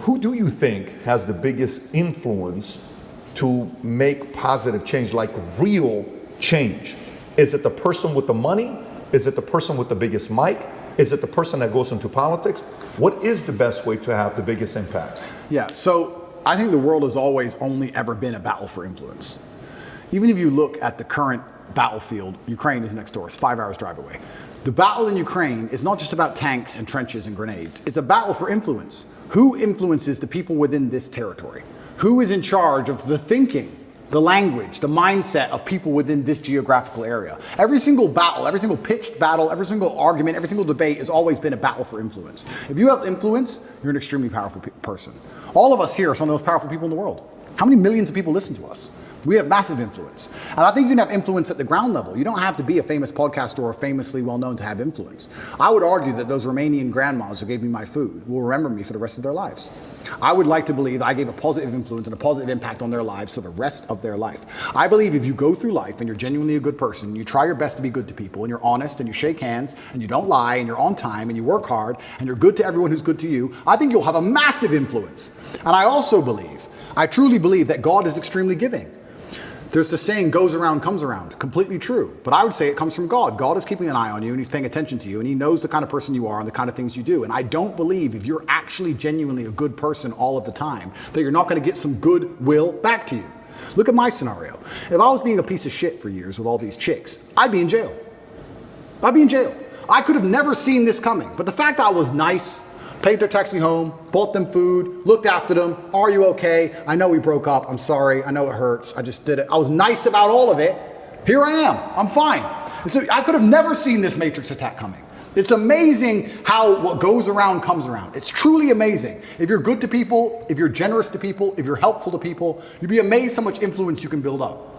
who do you think has the biggest influence to make positive change, like real change? Is it the person with the money? Is it the person with the biggest mic? Is it the person that goes into politics? What is the best way to have the biggest impact? Yeah, so I think the world has always only ever been a battle for influence. Even if you look at the current battlefield, Ukraine is next door, it's 5 hours drive away. The battle in Ukraine is not just about tanks and trenches and grenades. It's a battle for influence. Who influences the people within this territory? Who is in charge of the thinking, the language, the mindset of people within this geographical area? Every single battle, every single pitched battle, every single argument, every single debate has always been a battle for influence. If you have influence, you're an extremely powerful person. All of us here are some of the most powerful people in the world. How many millions of people listen to us? We have massive influence. And I think you can have influence at the ground level. You don't have to be a famous podcaster or famously well-known to have influence. I would argue that those Romanian grandmas who gave me my food will remember me for the rest of their lives. I would like to believe I gave a positive influence and a positive impact on their lives for the rest of their life. I believe if you go through life and you're genuinely a good person, you try your best to be good to people, and you're honest, and you shake hands, and you don't lie, and you're on time, and you work hard, and you're good to everyone who's good to you, I think you'll have a massive influence. And I also believe, I truly believe that God is extremely giving. There's the saying, goes around, comes around. Completely true. But I would say it comes from God. God is keeping an eye on you, and he's paying attention to you, and he knows the kind of person you are and the kind of things you do. And I don't believe if you're actually genuinely a good person all of the time, that you're not going to get some goodwill back to you. Look at my scenario. If I was being a piece of shit for years with all these chicks, I'd be in jail. I'd be in jail. I could have never seen this coming. But the fact that I was nice, paid their taxi home, bought them food, looked after them. Are you okay? I know we broke up. I'm sorry. I know it hurts. I just did it. I was nice about all of it. Here I am. I'm fine. And so I could have never seen this Matrix attack coming. It's amazing how what goes around comes around. It's truly amazing. If you're good to people, if you're generous to people, if you're helpful to people, you'd be amazed how much influence you can build up.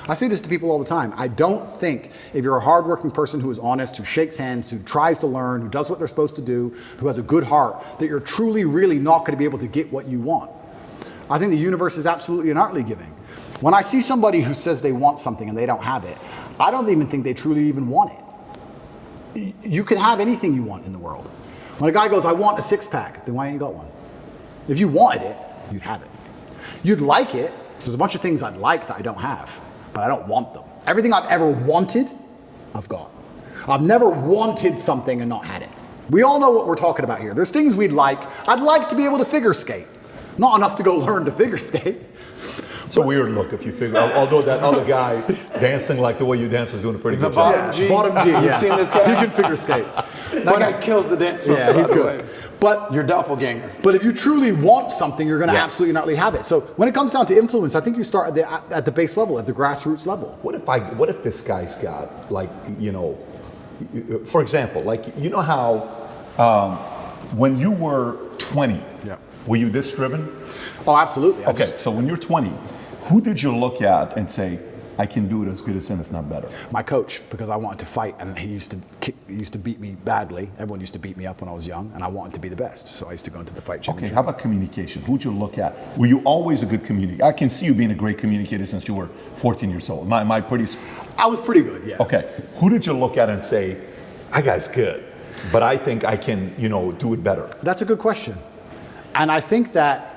I say this to people all the time. I don't think if you're a hardworking person who is honest, who shakes hands, who tries to learn, who does what they're supposed to do, who has a good heart, that you're truly, really not going to be able to get what you want. I think the universe is absolutely and utterly giving. When I see somebody who says they want something and they don't have it, I don't even think they truly even want it. You can have anything you want in the world. When a guy goes, I want a six-pack, then why ain't you got one? If you wanted it, you'd have it. You'd like it. There's a bunch of things I'd like that I don't have. But I don't want them. Everything I've ever wanted, I've got. I've never wanted something and not had it. We all know what we're talking about here. There's things we'd like. I'd like to be able to figure skate. Not enough to go learn to figure skate. It's a weird look if you figure, although that other guy dancing like the way you dance is doing a pretty good job. Bottom G, yeah. You've seen this guy? He can figure skate. That guy kills the dance moves. Yeah, he's good. But your doppelganger. But if you truly want something, you're going to absolutely not have it. So when it comes down to influence, I think you start at the base level, at the grassroots level. What if this guy's got, like, you know, for example, like, you know how when you were 20, were you this driven? Oh, absolutely. Okay, so when you're 20, who did you look at and say, I can do it as good as him, if not better? My coach, because I wanted to fight, and he used to beat me badly. Everyone used to beat me up when I was young, and I wanted to be the best. So I used to go into the fight championship. Okay, how about communication? Who'd you look at? Were you always a good communicator? I can see you being a great communicator since you were 14 years old. I was pretty good, yeah. Okay, who did you look at and say, that guy's good, but I think I can, you know, do it better? That's a good question. And I think that,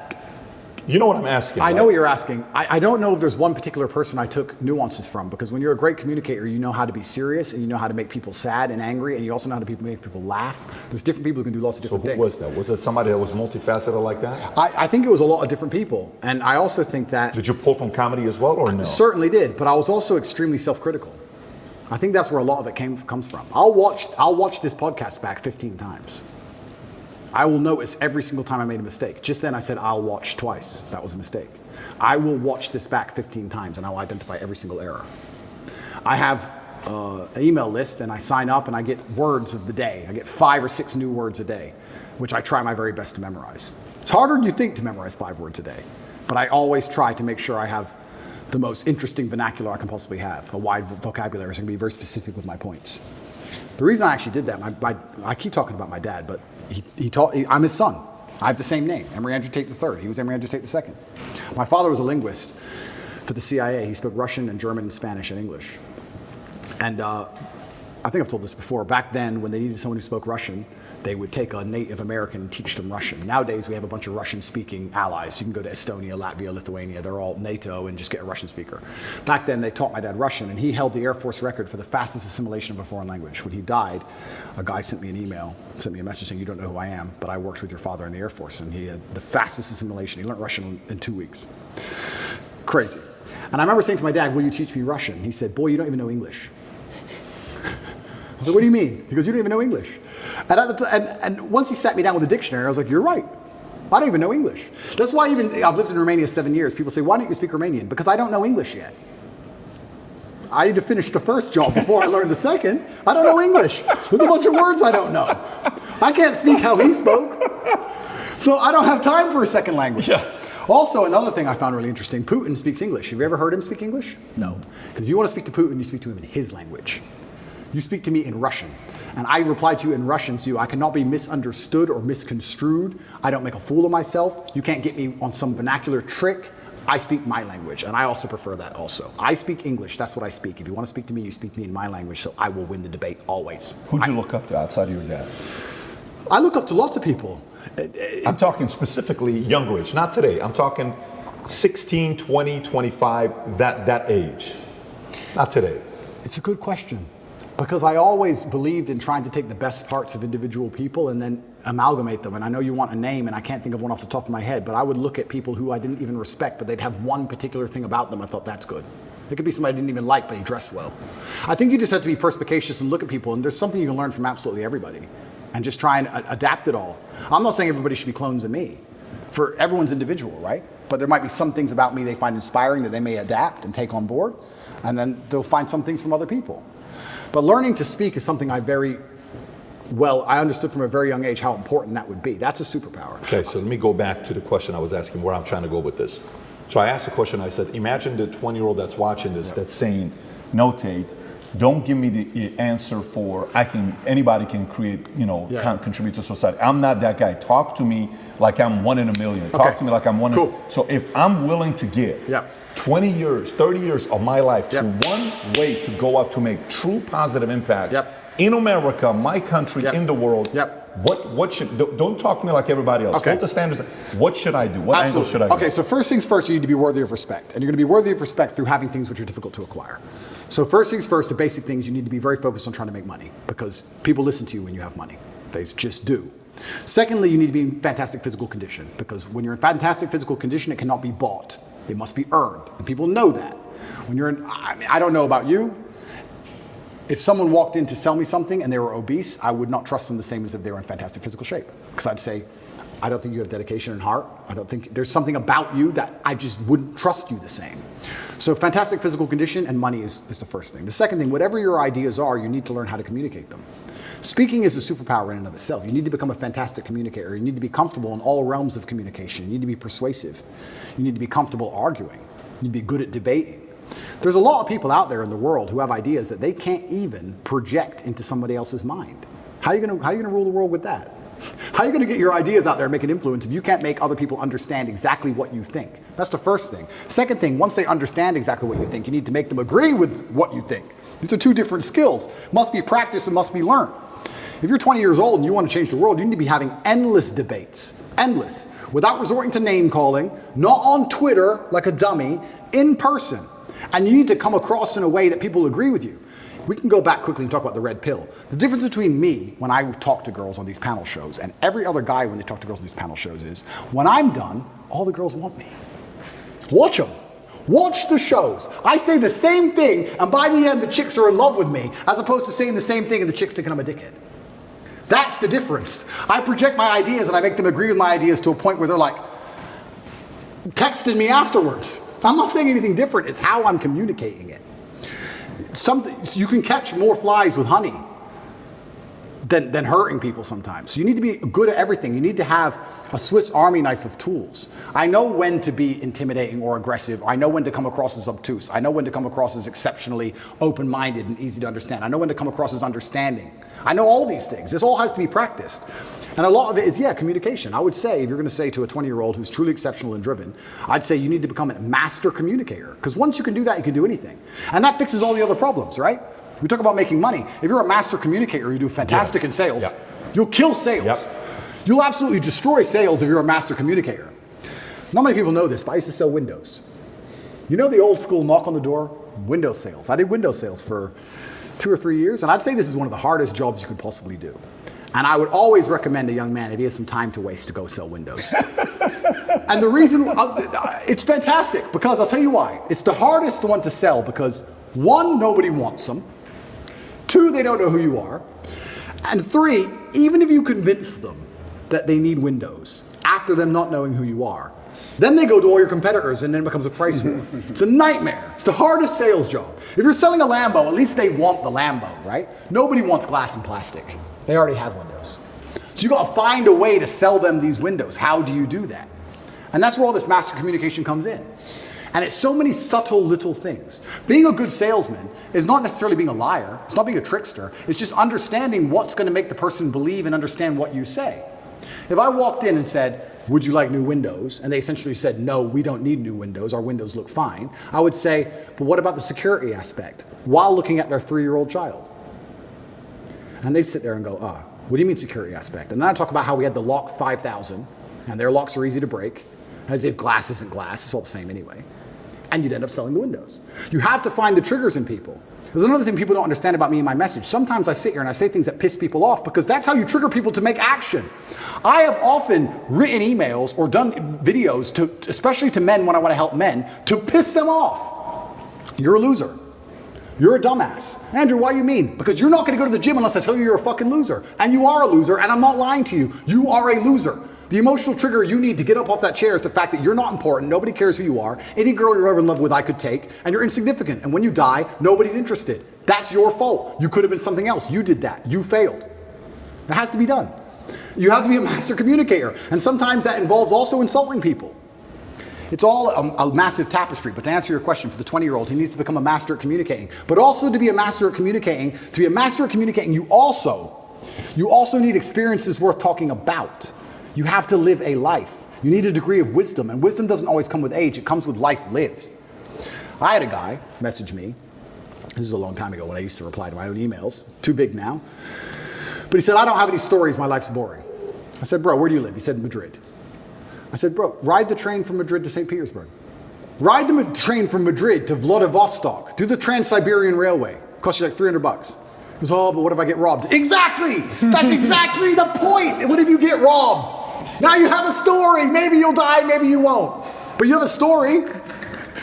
you know what I'm asking. I know what you're asking. I don't know if there's one particular person I took nuances from, because when you're a great communicator, you know how to be serious, and you know how to make people sad and angry, and you also know how to make people laugh. There's different people who can do lots of different things. So who was that? Was it somebody that was multifaceted like that? I think it was a lot of different people. And I also think that... Did you pull from comedy as well, or no? Certainly did, but I was also extremely self-critical. I think that's where a lot of it comes from. I'll watch this podcast back 15 times. I will notice every single time I made a mistake. Just then I said, I'll watch twice. That was a mistake. I will watch this back 15 times and I will identify every single error. I have an email list and I sign up and I get words of the day. I get 5 or 6 new words a day, which I try my very best to memorize. It's harder than you think to memorize 5 words a day, but I always try to make sure I have the most interesting vernacular I can possibly have, a wide vocabulary, so I can be very specific with my points. The reason I actually did that, I keep talking about my dad, but I'm his son. I have the same name, Emory Andrew Tate III. He was Emory Andrew Tate II. My father was a linguist for the CIA. He spoke Russian and German and Spanish and English. And I think I've told this before. Back then, when they needed someone who spoke Russian, they would take a Native American and teach them Russian. Nowadays, we have a bunch of Russian-speaking allies. You can go to Estonia, Latvia, Lithuania. They're all NATO and just get a Russian speaker. Back then, they taught my dad Russian, and he held the Air Force record for the fastest assimilation of a foreign language. When he died, a guy sent me an email, sent me a message saying, "You don't know who I am, but I worked with your father in the Air Force," and he had the fastest assimilation. He learned Russian in 2 weeks. Crazy. And I remember saying to my dad, "Will you teach me Russian?" He said, "Boy, you don't even know English." I said, "What do you mean?" He goes, "You don't even know English." And once he sat me down with a dictionary, I was like, "You're right. I don't even know English." That's why I've lived in Romania 7 years. People say, "Why don't you speak Romanian?" Because I don't know English yet. I need to finish the first job before I learn the second. I don't know English. There's a bunch of words I don't know. I can't speak how he spoke. So I don't have time for a second language. Yeah. Also, another thing I found really interesting, Putin speaks English. Have you ever heard him speak English? No. Because if you want to speak to Putin, you speak to him in his language. You speak to me in Russian, and I reply to you in Russian, so I cannot be misunderstood or misconstrued. I don't make a fool of myself. You can't get me on some vernacular trick. I speak my language, and I also prefer that also. I speak English, that's what I speak. If you want to speak to me, you speak to me in my language, so I will win the debate always. Who'd you look up to outside of your dad? I look up to lots of people. I'm talking specifically younger age, not today. I'm talking 16, 20, 25, that age. Not today. It's a good question. Because I always believed in trying to take the best parts of individual people and then amalgamate them. And I know you want a name, and I can't think of one off the top of my head, but I would look at people who I didn't even respect, but they'd have one particular thing about them I thought, that's good. It could be somebody I didn't even like, but he dressed well. I think you just have to be perspicacious and look at people, and there's something you can learn from absolutely everybody, and just try and adapt it all. I'm not saying everybody should be clones of me. For everyone's individual, right? But there might be some things about me they find inspiring that they may adapt and take on board, and then they'll find some things from other people. But learning to speak is something I understood from a very young age how important that would be. That's a superpower. Okay, so let me go back to the question I was asking, where I'm trying to go with this. So I asked the question, I said, imagine the 20-year-old that's watching this, that's saying, "No, Tate, don't give me the answer for anybody can create, contribute to society. I'm not that guy. Talk to me like I'm one in a million. Talk to me like I'm one in a million." So if I'm willing to give 20 years, 30 years of my life to one way to go up to make true positive impact in America, my country, in the world, what should, don't talk to me like everybody else. Hold the standards. What should I do? What angle should I go? Okay, so first things first, you need to be worthy of respect. And you're going to be worthy of respect through having things which are difficult to acquire. So first things first, the basic things, you need to be very focused on trying to make money, because people listen to you when you have money. They just do. Secondly, you need to be in fantastic physical condition, because when you're in fantastic physical condition, it cannot be bought. It must be earned, and people know that. When you're in, I don't know about you, if someone walked in to sell me something and they were obese, I would not trust them the same as if they were in fantastic physical shape. Because I'd say, "I don't think you have dedication and heart. I don't think there's something about you that I just wouldn't trust you the same." So fantastic physical condition and money is the first thing. The second thing, whatever your ideas are, you need to learn how to communicate them. Speaking is a superpower in and of itself. You need to become a fantastic communicator. You need to be comfortable in all realms of communication. You need to be persuasive. You need to be comfortable arguing. You need to be good at debating. There's a lot of people out there in the world who have ideas that they can't even project into somebody else's mind. How are you going to rule the world with that? How are you going to get your ideas out there and make an influence if you can't make other people understand exactly what you think? That's the first thing. Second thing, once they understand exactly what you think, you need to make them agree with what you think. These are two different skills. Must be practiced and must be learned. If you're 20 years old and you want to change the world, you need to be having endless debates. Endless. Without resorting to name calling, not on Twitter like a dummy, in person. And you need to come across in a way that people agree with you. We can go back quickly and talk about the red pill. The difference between me when I talk to girls on these panel shows and every other guy when they talk to girls on these panel shows is, when I'm done, all the girls want me. Watch them. Watch the shows. I say the same thing, and by the end, the chicks are in love with me, as opposed to saying the same thing and the chicks thinking I'm a dickhead. That's the difference. I project my ideas and I make them agree with my ideas to a point where they're like, texting me afterwards. I'm not saying anything different. It's how I'm communicating it. You can catch more flies with honey than hurting people sometimes. So you need to be good at everything. You need to have a Swiss Army knife of tools. I know when to be intimidating or aggressive. I know when to come across as obtuse. I know when to come across as exceptionally open-minded and easy to understand. I know when to come across as understanding. I know all these things. This all has to be practiced. And a lot of it is, communication. I would say, if you're going to say to a 20-year-old who's truly exceptional and driven, I'd say you need to become a master communicator. Because once you can do that, you can do anything. And that fixes all the other problems, right? We talk about making money. If you're a master communicator, you do fantastic in sales. Yep. You'll kill sales. Yep. You'll absolutely destroy sales if you're a master communicator. Not many people know this, but I used to sell windows. You know the old school knock on the door? Window sales. I did window sales for 2 or 3 years, and I'd say this is one of the hardest jobs you could possibly do. And I would always recommend a young man, if he has some time to waste, to go sell windows. And the reason, it's fantastic, because I'll tell you why. It's the hardest one to sell because 1, nobody wants them. 2, they don't know who you are. And 3, even if you convince them that they need windows, after them not knowing who you are, then they go to all your competitors and then it becomes a price war. It's a nightmare. It's the hardest sales job. If you're selling a Lambo, at least they want the Lambo, right? Nobody wants glass and plastic. They already have windows. So you gotta find a way to sell them these windows. How do you do that? And that's where all this master communication comes in. And it's so many subtle little things. Being a good salesman is not necessarily being a liar. It's not being a trickster. It's just understanding what's gonna make the person believe and understand what you say. If I walked in and said, would you like new windows? And they essentially said, no, we don't need new windows. Our windows look fine. I would say, but what about the security aspect? While looking at their 3-year-old child. And they'd sit there and go, what do you mean security aspect? And then I talk about how we had the lock 5000, and their locks are easy to break, as if glass isn't glass, it's all the same anyway. And you'd end up selling the windows. You have to find the triggers in people. There's another thing people don't understand about me and my message. Sometimes I sit here and I say things that piss people off because that's how you trigger people to make action. I have often written emails or done videos, especially to men when I want to help men, to piss them off. You're a loser. You're a dumbass. Andrew, why do you mean? Because you're not going to go to the gym unless I tell you you're a fucking loser. And you are a loser, and I'm not lying to you. You are a loser. The emotional trigger you need to get up off that chair is the fact that you're not important, nobody cares who you are, any girl you're ever in love with I could take, and you're insignificant. And when you die, nobody's interested. That's your fault. You could have been something else. You did that. You failed. It has to be done. You have to be a master communicator. And sometimes that involves also insulting people. It's all a massive tapestry, but to answer your question, for the 20-year-old, he needs to become a master at communicating. But also to be a master at communicating, you also need experiences worth talking about. You have to live a life. You need a degree of wisdom, and wisdom doesn't always come with age, it comes with life lived. I had a guy message me, this is a long time ago when I used to reply to my own emails, too big now, but he said, I don't have any stories, my life's boring. I said, bro, where do you live? He said, Madrid. I said, bro, ride the train from Madrid to St. Petersburg. Ride the train from Madrid to Vladivostok. Do the Trans-Siberian Railway. Cost you like $300. He goes, oh, but what if I get robbed? Exactly! That's exactly the point! What if you get robbed? Now you have a story. Maybe you'll die, maybe you won't. But you have a story.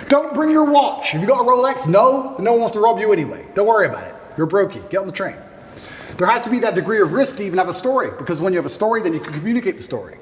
Don't bring your watch. Have you got a Rolex? No one wants to rob you anyway. Don't worry about it. You're brokey. Get on the train. There has to be that degree of risk to even have a story, because when you have a story, then you can communicate the story.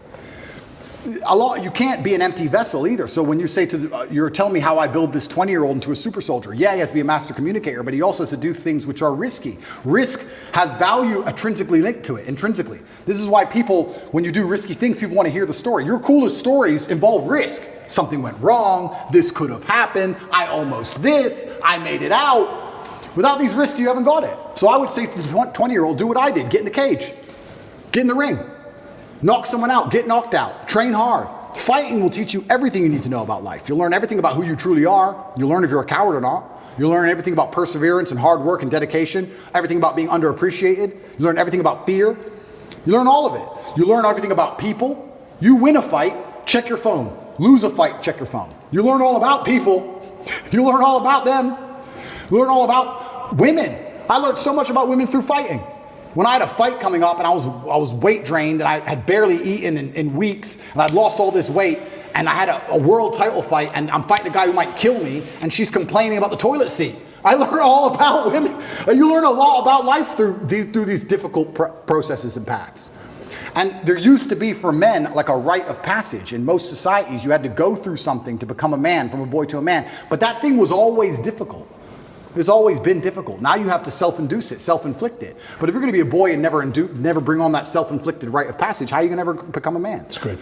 You can't be an empty vessel either. So when you say you're telling me how I build this 20-year-old into a super soldier. Yeah, he has to be a master communicator, but he also has to do things which are risky. Risk has value intrinsically linked to it, intrinsically. This is why people, when you do risky things, people want to hear the story. Your coolest stories involve risk. Something went wrong, this could have happened, I almost this, I made it out. Without these risks, you haven't got it. So I would say to the 20-year-old, do what I did. Get in the cage. Get in the ring. Knock someone out, get knocked out, train hard. Fighting will teach you everything you need to know about life. You'll learn everything about who you truly are. You'll learn if you're a coward or not. You'll learn everything about perseverance and hard work and dedication, everything about being underappreciated. You learn everything about fear. You learn all of it. You learn everything about people. You win a fight, check your phone. Lose a fight, check your phone. You learn all about people. You learn all about them. You learn all about women. I learned so much about women through fighting. When I had a fight coming up and I was weight drained and I had barely eaten in weeks and I'd lost all this weight and I had a world title fight and I'm fighting a guy who might kill me and she's complaining about the toilet seat. I learned all about women. You learn a lot about life through these difficult processes and paths. And there used to be for men like a rite of passage. In most societies, you had to go through something to become a man, from a boy to a man. But that thing was always difficult. It's always been difficult. Now you have to self-induce it, self-inflict it. But if you're going to be a boy and never bring on that self-inflicted rite of passage, how are you going to ever become a man? It's great.